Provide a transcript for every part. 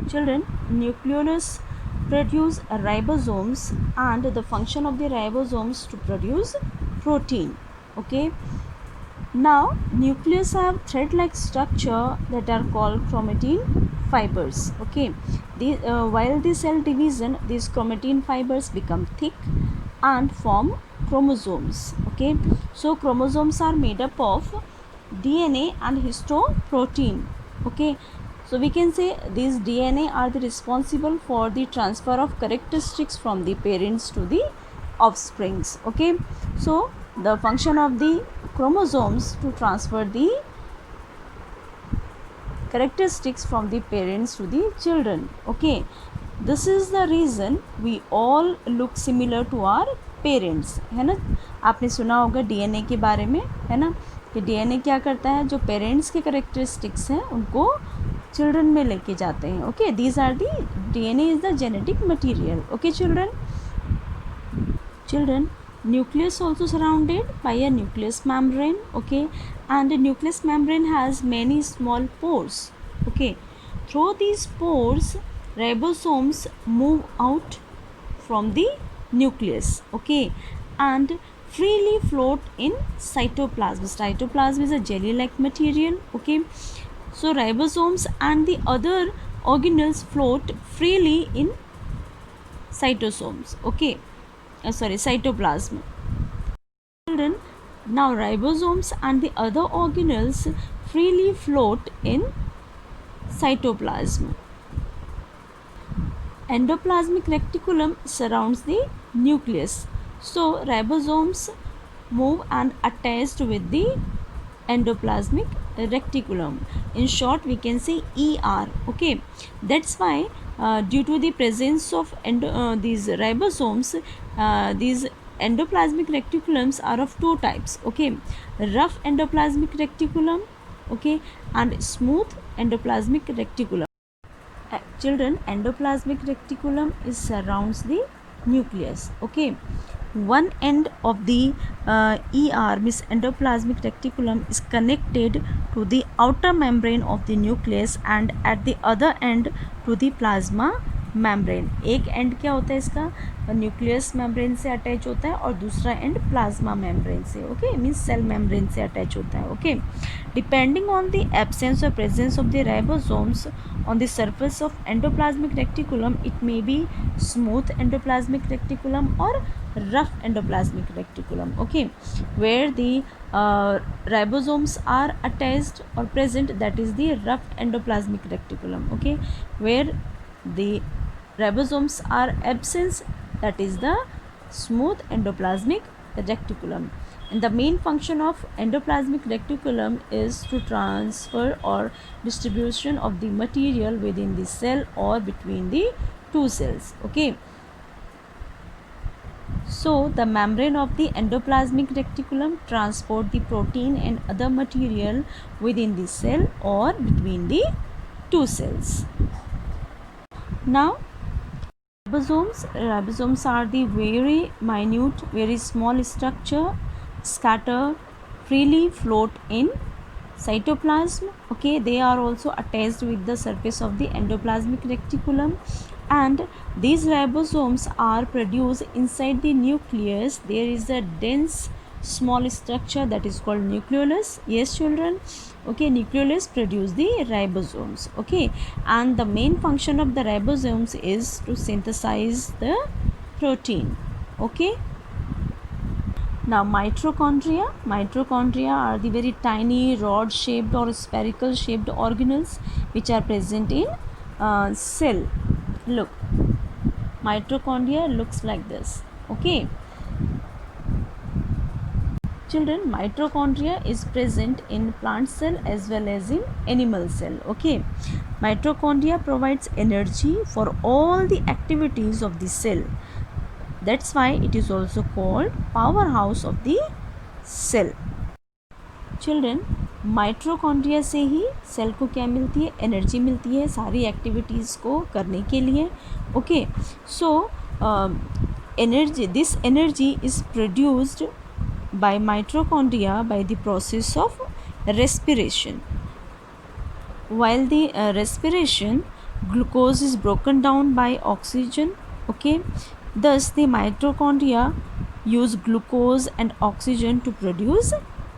Children, nucleolus produce ribosomes, and the function of the ribosomes to produce protein. Okay. Now, nucleus have thread-like structure that are called chromatin fibers. Okay. While the cell division, these chromatin fibers become thick and form chromosomes. Okay. So, chromosomes are made up of DNA and histoprotein. Okay. So we can say these DNA are the responsible for the transfer of characteristics from the parents to the offsprings. Okay. So the function of the chromosomes to transfer the characteristics from the parents to the children. Okay. This is the reason we all look similar to our parents, है ना. आपने सुना होगा DNA के बारे में, है ना, कि डीएनए क्या करता है, जो पेरेंट्स के करेक्टरिस्टिक्स हैं उनको चिल्ड्रन में लेके जाते हैं. Okay, these are the DNA is the genetic material. Okay children, nucleus also surrounded by a nucleus membrane. Okay, and the nucleus membrane has many small pores. Okay, through these pores ribosomes move out from the nucleus. Okay, and freely float in cytoplasm. Cytoplasm is a jelly like material. Okay, so ribosomes and the other organelles float freely in cytosomes. Okay, cytoplasm. Children, now ribosomes and the other organelles freely float in cytoplasm. Endoplasmic reticulum surrounds the nucleus. So ribosomes move and attached with the endoplasmic reticulum. In short, we can say ER. Okay, that's why due to the presence of these ribosomes, these endoplasmic reticulums are of two types. Okay, rough endoplasmic reticulum, okay, and smooth endoplasmic reticulum. Children, endoplasmic reticulum is surrounds the nucleus. Okay, one end of the ER means endoplasmic reticulum is connected to the outer membrane of the nucleus and at the other end to the plasma membrane. एक and क्या होता है इसका, nucleus membrane से attach होता है और दूसरा एंड प्लाज्मा मेम्ब्रेन से. ओके, मीन्स सेल मेम्ब्रेन से अटैच होता है. Okay, depending on the absence और presence of the ribosomes on the surface of endoplasmic reticulum, it may be smooth endoplasmic reticulum or rough endoplasmic reticulum. Okay, where the ribosomes are attached or present, that is the rough endoplasmic reticulum. Okay, where the ribosomes are absent, that is the smooth endoplasmic reticulum. And the main function of endoplasmic reticulum is to transfer or distribution of the material within the cell or between the two cells. Okay, so the membrane of the endoplasmic reticulum transport the protein and other material within the cell or between the two cells. Now ribosomes are the very minute, very small structure, scatter freely float in cytoplasm. Okay, they are also attached with the surface of the endoplasmic reticulum, and these ribosomes are produced inside the nucleus. There is a dense small structure that is called nucleolus. Yes children, okay, nucleolus produce the ribosomes. Okay, and the main function of the ribosomes is to synthesize the protein. Okay, now mitochondria are the very tiny rod shaped or spherical shaped organelles which are present in cell. Look, mitochondria looks like this. Okay children, mitochondria is present in plant cell as well as in animal cell. Okay, mitochondria provides energy for all the activities of the cell. That's why it is also called powerhouse of the cell. Children, mitochondria से ही cell को क्या मिलती है, energy मिलती है सारी activities को करने के लिए. Okay, so energy, this energy is produced by mitochondria by the process of respiration. While the respiration, glucose is broken down by oxygen. Okay, thus the mitochondria use glucose and oxygen to produce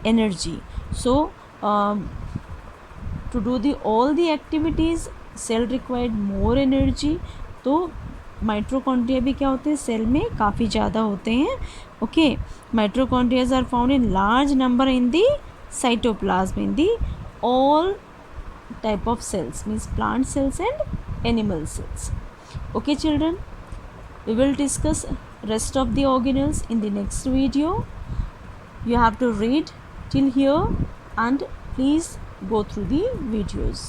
energy. So to do the all the activities cell required more energy. तो mitochondria भी क्या होते हैं, cell में काफ़ी ज़्यादा होते हैं. Okay, mitochondrias are found in large number in the cytoplasm in the all type of cells, means plant cells and animal cells. Okay children, we will discuss rest of the organelles in the next video. You have to read till here and please go through the videos.